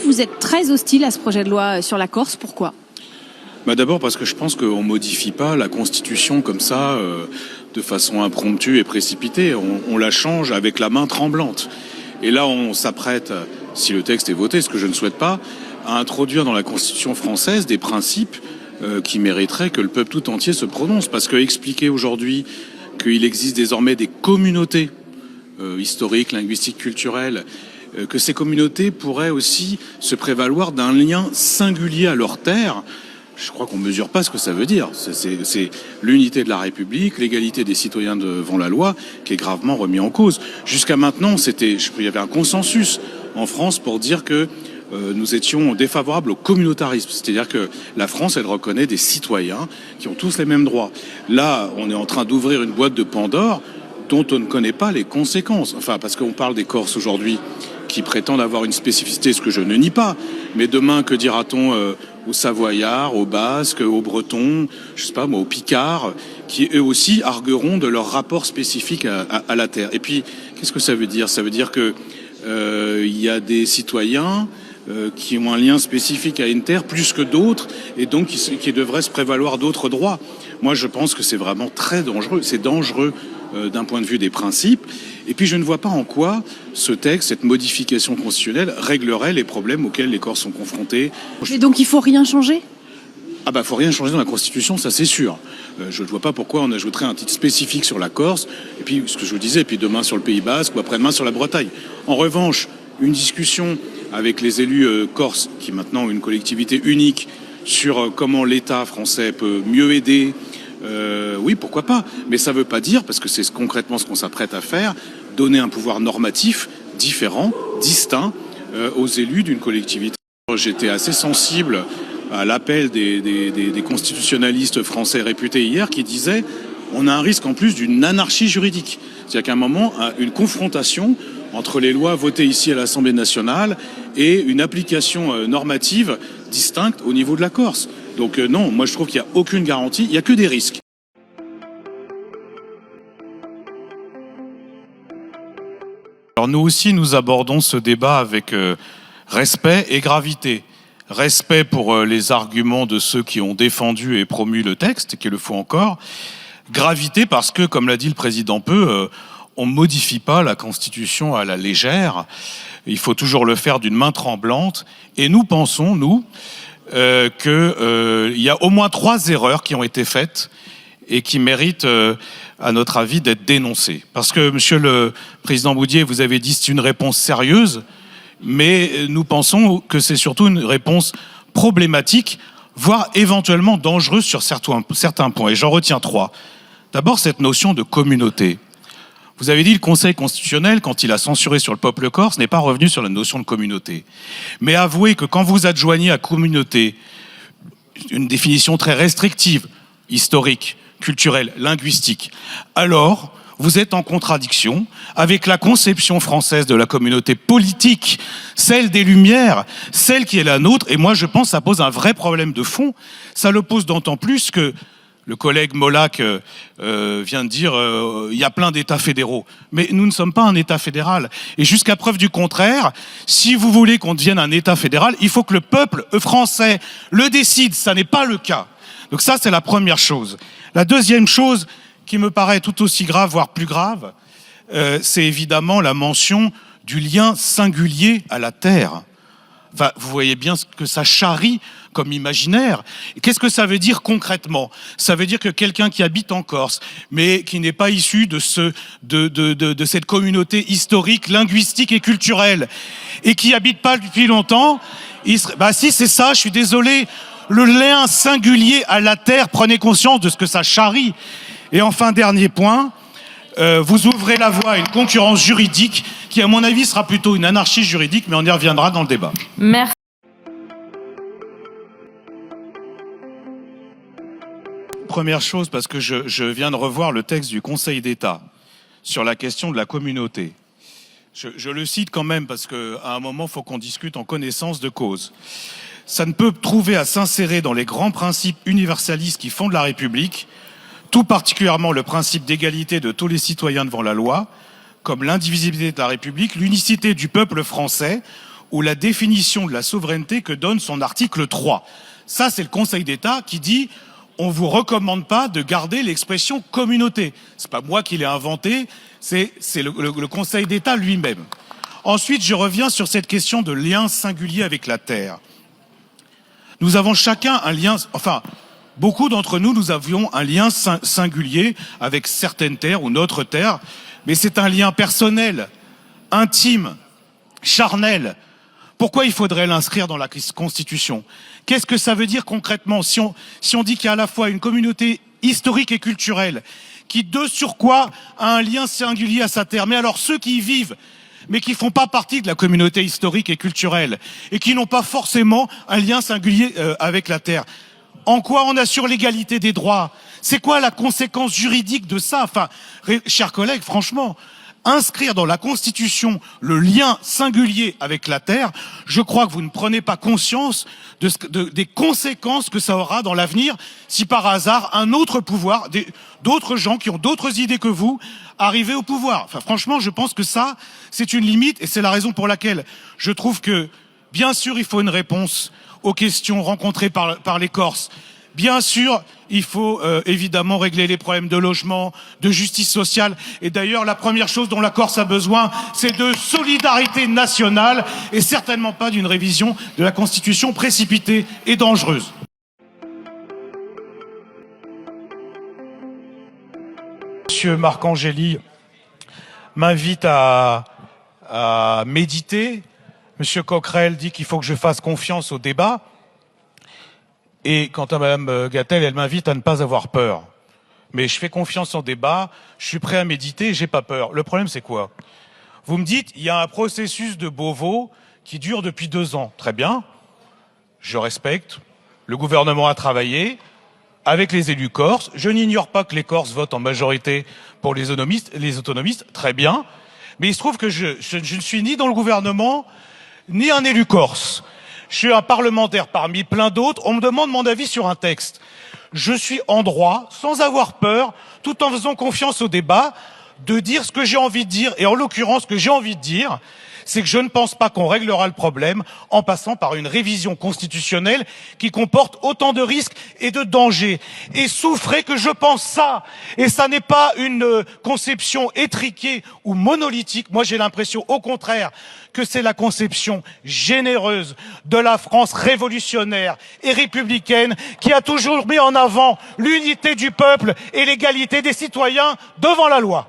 vous êtes très hostile à ce projet de loi sur la Corse. Pourquoi ? D'abord parce que je pense qu'on ne modifie pas la Constitution comme ça, de façon impromptue et précipitée. On la change avec la main tremblante. Et là, on s'apprête, si le texte est voté, ce que je ne souhaite pas, à introduire dans la Constitution française des principes qui mériteraient que le peuple tout entier se prononce. Parce que expliquer aujourd'hui qu'il existe désormais des communautés historiques, linguistiques, culturelles, que ces communautés pourraient aussi se prévaloir d'un lien singulier à leur terre, je crois qu'on ne mesure pas ce que ça veut dire. C'est l'unité de la République, l'égalité des citoyens devant la loi qui est gravement remis en cause. Jusqu'à maintenant, il y avait un consensus en France pour dire que nous étions défavorables au communautarisme. C'est-à-dire que la France, elle reconnaît des citoyens qui ont tous les mêmes droits. Là, on est en train d'ouvrir une boîte de Pandore dont on ne connaît pas les conséquences. Enfin, parce qu'on parle des Corses aujourd'hui qui prétendent avoir une spécificité, ce que je ne nie pas. Mais demain, que dira-t-on aux Savoyards, aux Basques, aux Bretons, je sais pas moi, aux Picards, qui eux aussi argueront de leur rapport spécifique à la terre. Et puis, qu'est-ce que ça veut dire ? Ça veut dire que il y a des citoyens qui ont un lien spécifique à une terre plus que d'autres, et donc qui devraient se prévaloir d'autres droits. Moi, je pense que c'est vraiment très dangereux. C'est dangereux d'un point de vue des principes. Et puis, je ne vois pas en quoi ce texte, cette modification constitutionnelle, réglerait les problèmes auxquels les Corses sont confrontés. Mais donc, il faut rien changer ? Faut rien changer dans la Constitution, ça c'est sûr. Je ne vois pas pourquoi on ajouterait un titre spécifique sur la Corse, et puis ce que je vous disais, et puis demain sur le Pays Basque, ou après-demain sur la Bretagne. En revanche, une discussion avec les élus corses, qui maintenant ont une collectivité unique, sur comment l'État français peut mieux aider, oui, pourquoi pas. Mais ça ne veut pas dire, parce que c'est concrètement ce qu'on s'apprête à faire, donner un pouvoir normatif différent, distinct, aux élus d'une collectivité. J'étais assez sensible à l'appel des constitutionnalistes français réputés hier qui disaient on a un risque en plus d'une anarchie juridique. C'est-à-dire qu'à un moment, une confrontation entre les lois votées ici à l'Assemblée nationale et une application normative distincte au niveau de la Corse. Donc non, moi je trouve qu'il n'y a aucune garantie, il n'y a que des risques. Alors nous aussi, nous abordons ce débat avec respect et gravité. Respect pour les arguments de ceux qui ont défendu et promu le texte, et qui le font encore. Gravité parce que, comme l'a dit le président Peu, on ne modifie pas la Constitution à la légère. Il faut toujours le faire d'une main tremblante. Et nous pensons, nous, qu'il y a au moins 3 erreurs qui ont été faites et qui méritent, à notre avis, d'être dénoncées. Parce que, monsieur le président Boudié, vous avez dit que c'est une réponse sérieuse, mais nous pensons que c'est surtout une réponse problématique, voire éventuellement dangereuse sur certains points. Et j'en retiens 3. D'abord, cette notion de communauté. Vous avez dit le Conseil constitutionnel, quand il a censuré sur le peuple corse, n'est pas revenu sur la notion de communauté. Mais avouez que quand vous adjoignez à communauté une définition très restrictive, historique, culturelle, linguistique, alors vous êtes en contradiction avec la conception française de la communauté politique, celle des Lumières, celle qui est la nôtre. Et moi, je pense que ça pose un vrai problème de fond. Ça le pose d'autant plus que le collègue Molac vient de dire il y a plein d'États fédéraux. Mais nous ne sommes pas un État fédéral. Et jusqu'à preuve du contraire, si vous voulez qu'on devienne un État fédéral, il faut que le peuple français le décide. Ça n'est pas le cas. Donc ça, c'est la première chose. La deuxième chose qui me paraît tout aussi grave, voire plus grave, c'est évidemment la mention du lien singulier à la terre. Enfin, vous voyez bien ce que ça charrie comme imaginaire. Qu'est-ce que ça veut dire concrètement ? Ça veut dire que quelqu'un qui habite en Corse, mais qui n'est pas issu de cette communauté historique, linguistique et culturelle, et qui habite pas depuis longtemps, si c'est ça, je suis désolé, le lien singulier à la terre, prenez conscience de ce que ça charrie. Et enfin, dernier point, vous ouvrez la voie à une concurrence juridique qui, à mon avis, sera plutôt une anarchie juridique, mais on y reviendra dans le débat. Merci. Première chose, parce que je viens de revoir le texte du Conseil d'État sur la question de la communauté. Je le cite quand même parce qu'à un moment, il faut qu'on discute en connaissance de cause. Ça ne peut trouver à s'insérer dans les grands principes universalistes qui fondent la République, tout particulièrement le principe d'égalité de tous les citoyens devant la loi, comme l'indivisibilité de la République, l'unicité du peuple français ou la définition de la souveraineté que donne son article 3. Ça, c'est le Conseil d'État qui dit on vous recommande pas de garder l'expression communauté. C'est pas moi qui l'ai inventé, c'est le Conseil d'État lui-même. Ensuite, je reviens sur cette question de lien singulier avec la terre. Nous avons chacun un lien, enfin, beaucoup d'entre nous, nous avions un lien singulier avec certaines terres ou notre terre, mais c'est un lien personnel, intime, charnel. Pourquoi il faudrait l'inscrire dans la Constitution? Qu'est-ce que ça veut dire concrètement si on dit qu'il y a à la fois une communauté historique et culturelle qui, de surcroît, a un lien singulier à sa terre, mais alors ceux qui y vivent, mais qui font pas partie de la communauté historique et culturelle, et qui n'ont pas forcément un lien singulier avec la terre. En quoi on assure l'égalité des droits? C'est quoi la conséquence juridique de ça? Enfin, chers collègues, franchement, inscrire dans la Constitution le lien singulier avec la terre, je crois que vous ne prenez pas conscience des conséquences que ça aura dans l'avenir si par hasard un autre pouvoir, d'autres gens qui ont d'autres idées que vous, arrivaient au pouvoir. Enfin, franchement, je pense que ça, c'est une limite et c'est la raison pour laquelle je trouve que, bien sûr, il faut une réponse aux questions rencontrées par les Corses. Bien sûr, il faut évidemment régler les problèmes de logement, de justice sociale. Et d'ailleurs, la première chose dont la Corse a besoin, c'est de solidarité nationale et certainement pas d'une révision de la Constitution précipitée et dangereuse. Monsieur Marcangeli m'invite à méditer. Monsieur Coquerel dit qu'il faut que je fasse confiance au débat. Et quant à Madame Gatel, elle m'invite à ne pas avoir peur. Mais je fais confiance en débat, je suis prêt à méditer et j'ai pas peur. Le problème, c'est quoi? Vous me dites, il y a un processus de Beauvau qui dure depuis 2 ans. Très bien, je respecte. Le gouvernement a travaillé avec les élus corses. Je n'ignore pas que les Corses votent en majorité pour les autonomistes. Très bien. Mais il se trouve que je ne suis ni dans le gouvernement, ni un élu corse. Je suis un parlementaire parmi plein d'autres. On me demande mon avis sur un texte. Je suis en droit, sans avoir peur, tout en faisant confiance au débat, de dire ce que j'ai envie de dire. Et en l'occurrence, ce que j'ai envie de dire, c'est que je ne pense pas qu'on réglera le problème en passant par une révision constitutionnelle qui comporte autant de risques et de dangers. Et souffrez que je pense ça. Et ça n'est pas une conception étriquée ou monolithique. Moi, j'ai l'impression, au contraire, que c'est la conception généreuse de la France révolutionnaire et républicaine qui a toujours mis en avant l'unité du peuple et l'égalité des citoyens devant la loi.